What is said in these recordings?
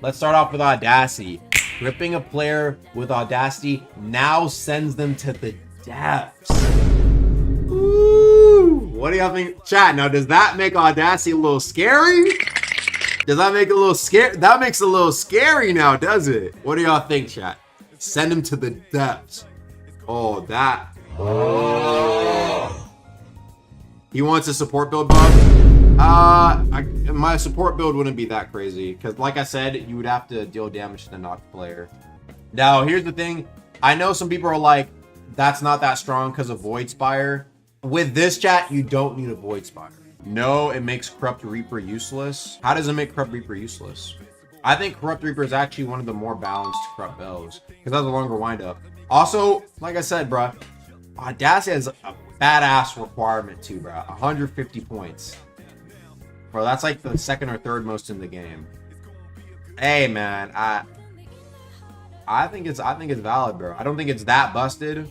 Let's start off with Audacity. Gripping a player with Audacity now sends them to the depths. Ooh, what do y'all think? Chat, now does that make Audacity a little scary? Does that make it a little scary? That makes it a little scary now, does it? What do y'all think, chat? Send him to the depths. Oh, that. Oh. He wants a support build buff. My support build wouldn't be that crazy because, like I said, you would have to deal damage to the knocked player. Now, here's the thing. I know some people are like, that's not that strong because of Void Spire. With this, chat, you don't need a Void Spire. No, it makes Corrupt Reaper useless. How does it make Corrupt Reaper useless? I think Corrupt Reaper is actually one of the more balanced Corrupt Bells because it has a longer windup. Also, like I said, bruh, Audacity has a badass requirement too, bruh. 150 points. Bro, that's like the second or third most in the game. Hey, man, I think it's valid, bro. I don't think it's that busted.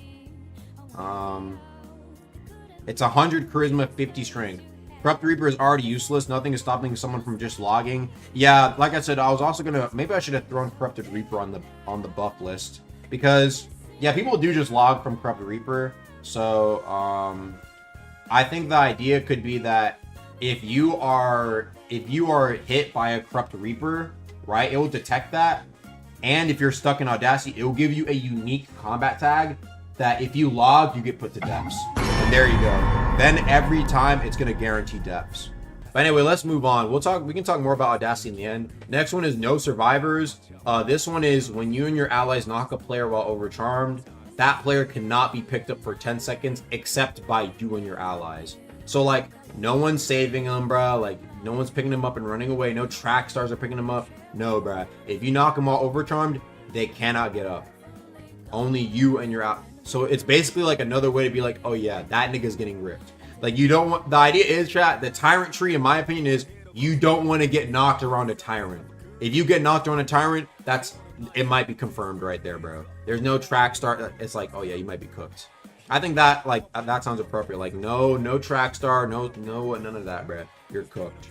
It's 100 charisma, 50 strength. Corrupt Reaper is already useless. Nothing is stopping someone from just logging. Yeah, like I said, I was also gonna, maybe I should have thrown Corrupted Reaper on the buff list because yeah, people do just log from Corrupted Reaper. So I think the idea could be that if you are hit by a Corrupt Reaper, right, it will detect that. And if you're stuck in Audacity, it will give you a unique combat tag that if you log, you get put to depths. And there you go. Then every time it's gonna guarantee depths. But anyway, let's move on. We can talk more about Audacity in the end. Next one is no survivors. This one is when you and your allies knock a player while overcharmed, that player cannot be picked up for 10 seconds except by you and your allies. So like no one's saving them, bro. Like no one's picking them up and running away. No track stars are picking them up. No, bro. If you knock them while overcharmed, they cannot get up. Only you and your out. So it's basically like another way to be like, oh yeah, that nigga's getting ripped. Like you don't want, the idea is, chat, the tyrant tree, in my opinion, is you don't want to get knocked around a tyrant. If you get knocked around a tyrant, it might be confirmed right there, bro. There's no track star. It's like, oh yeah, you might be cooked. I think that that sounds appropriate. Like no track star, no none of that, bro. You're cooked.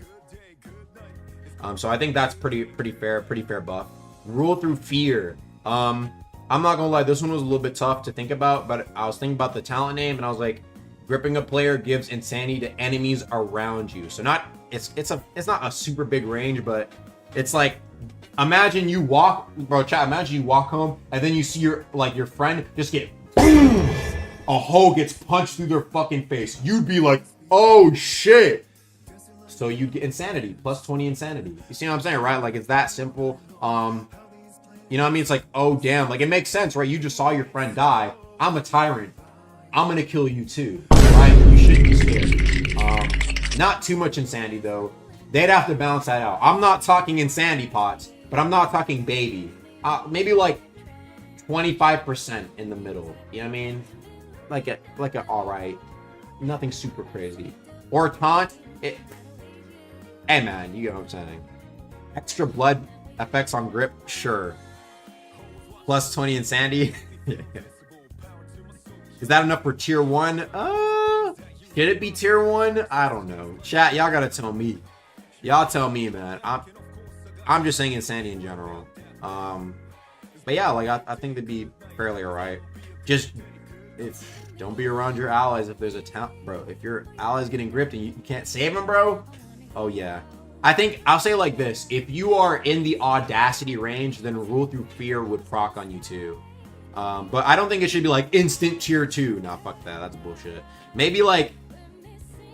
So I think that's pretty fair buff. Rule through fear. I'm not gonna lie, this one was a little bit tough to think about, but I was thinking about the talent name and I was like, gripping a player gives insanity to enemies around you. So it's not a super big range, but it's like, imagine you walk, bro, chat, imagine you walk home and then you see your friend just get boom, a hole gets punched through their fucking face. You'd be like, oh shit. So you get insanity, plus 20 insanity. You see what I'm saying, right? Like it's that simple. You know what I mean? It's like, oh damn, like it makes sense, right? You just saw your friend die. I'm a tyrant. I'm gonna kill you too, right? You shouldn't be scared. Not too much insanity though. They'd have to balance that out. I'm not talking insanity pots, but I'm not talking baby. Maybe like 25% in the middle. You know what I mean? Like a all right, nothing super crazy. Or taunt. Hey man, you get what I'm saying. Extra blood effects on grip, sure. Plus 20 insanity. Is that enough for tier 1? Should it be tier 1? I don't know. Chat, y'all gotta tell me. Y'all tell me, man. I'm just saying insanity in general. But yeah, like I think they'd be fairly alright. Just don't be around your allies if there's a talent, bro. If your ally's getting gripped and you can't save him, bro. Oh yeah. I think I'll say like this: if you are in the Audacity range, then Rule Through Fear would proc on you too. But I don't think it should be like instant tier 2. Nah, fuck that. That's bullshit. Maybe like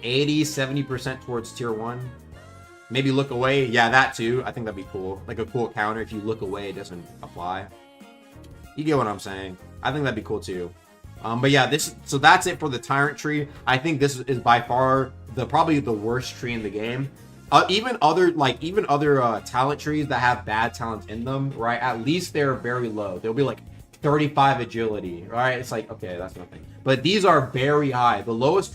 80-70% towards tier 1. Maybe look away. Yeah, that too. I think that'd be cool. Like a cool counter. If you look away, it doesn't apply. You get what I'm saying. I think that'd be cool too. But yeah, so that's it for the Tyrant tree. I think this is by far probably the worst tree in the game. Even other talent trees that have bad talents in them, right? At least they're very low. They'll be like 35 agility, right? It's like, okay, that's nothing. But these are very high. The lowest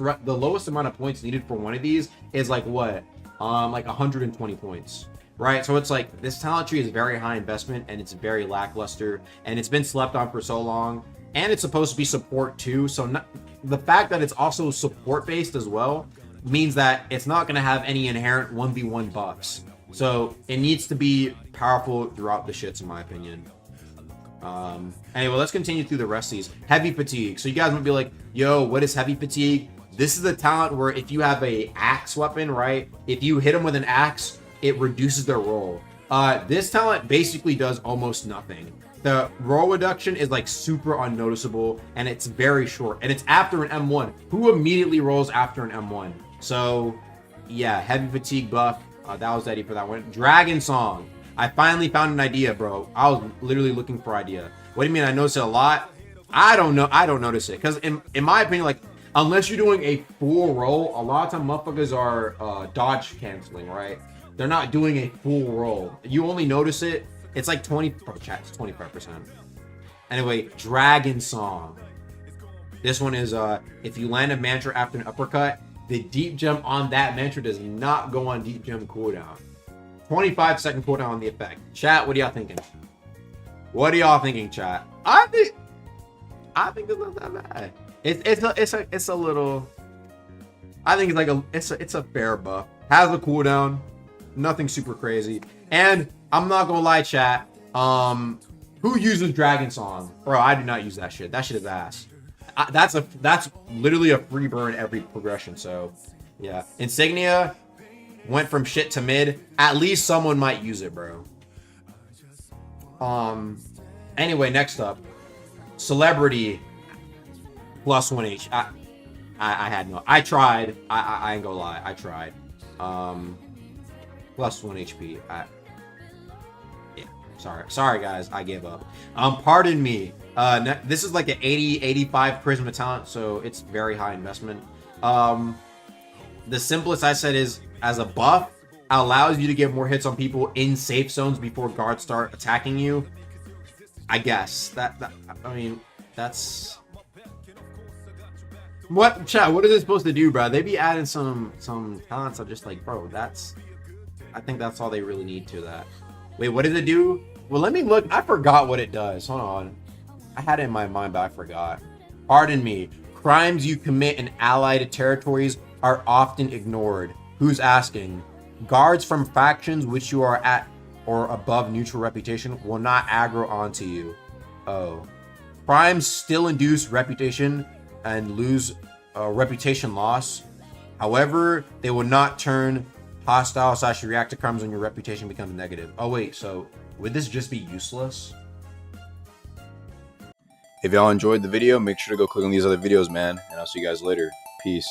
amount of points needed for one of these is like what? Like 120 points, right? So it's like this talent tree is very high investment and it's very lackluster and it's been slept on for so long. And it's supposed to be support too. So the fact that it's also support based as well means that it's not going to have any inherent 1v1 buffs. So it needs to be powerful throughout the shits, in my opinion. Anyway, let's continue through the rest of these. Heavy fatigue. So you guys might be like, yo, what is heavy fatigue? This is a talent where if you have a axe weapon, right? If you hit them with an axe, it reduces their roll. This talent basically does almost nothing. The roll reduction is like super unnoticeable, and it's very short, and it's after an M1. Who immediately rolls after an M1? So yeah, heavy fatigue buff. That was Eddie for that one. Dragon Song. I finally found an idea, bro. I was literally looking for idea. What do you mean? I notice it a lot. I don't know. I don't notice it because in my opinion, like unless you're doing a full roll, a lot of time motherfuckers are dodge canceling, right? They're not doing a full roll. You only notice it. It's like 20. Oh, chat, it's 25%. Anyway, Dragon Song. This one is if you land a mantra after an uppercut, the deep jump on that mantra does not go on deep jump cooldown. 25-second cooldown on the effect. Chat, what are y'all thinking? What are y'all thinking, chat? I think it's not that bad. It's a little. I think it's like it's a fair buff. Has a cooldown, nothing super crazy. And I'm not gonna lie, chat. Who uses Dragon Song? Bro, I do not use that shit. That shit is ass. That's literally a free burn every progression. So yeah, Insignia went from shit to mid. At least someone might use it, bro. Anyway, next up, Celebrity plus 1 H. I had no. I tried. I ain't gonna lie. I tried. Plus 1 HP. Yeah. Sorry guys. I gave up. Pardon me. This is like an 85 charisma talent, so it's very high investment. The simplest I said is as a buff, allows you to get more hits on people in safe zones before guards start attacking you. I guess I mean that's what chat. What is it supposed to do, bro? They be adding some talents. I'm just like, bro, I think that's all they really need to that. Wait, what does it do? Well, let me look. I forgot what it does. Hold on. I had it in my mind, but I forgot. Pardon me. Crimes you commit in allied territories are often ignored. Who's asking? Guards from factions which you are at or above neutral reputation will not aggro onto you. Oh. Crimes still induce reputation and lose reputation loss. However, they will not turn hostile / react to crimes when your reputation becomes negative. Oh wait, so would this just be useless? If y'all enjoyed the video, make sure to go click on these other videos, man. And I'll see you guys later. Peace.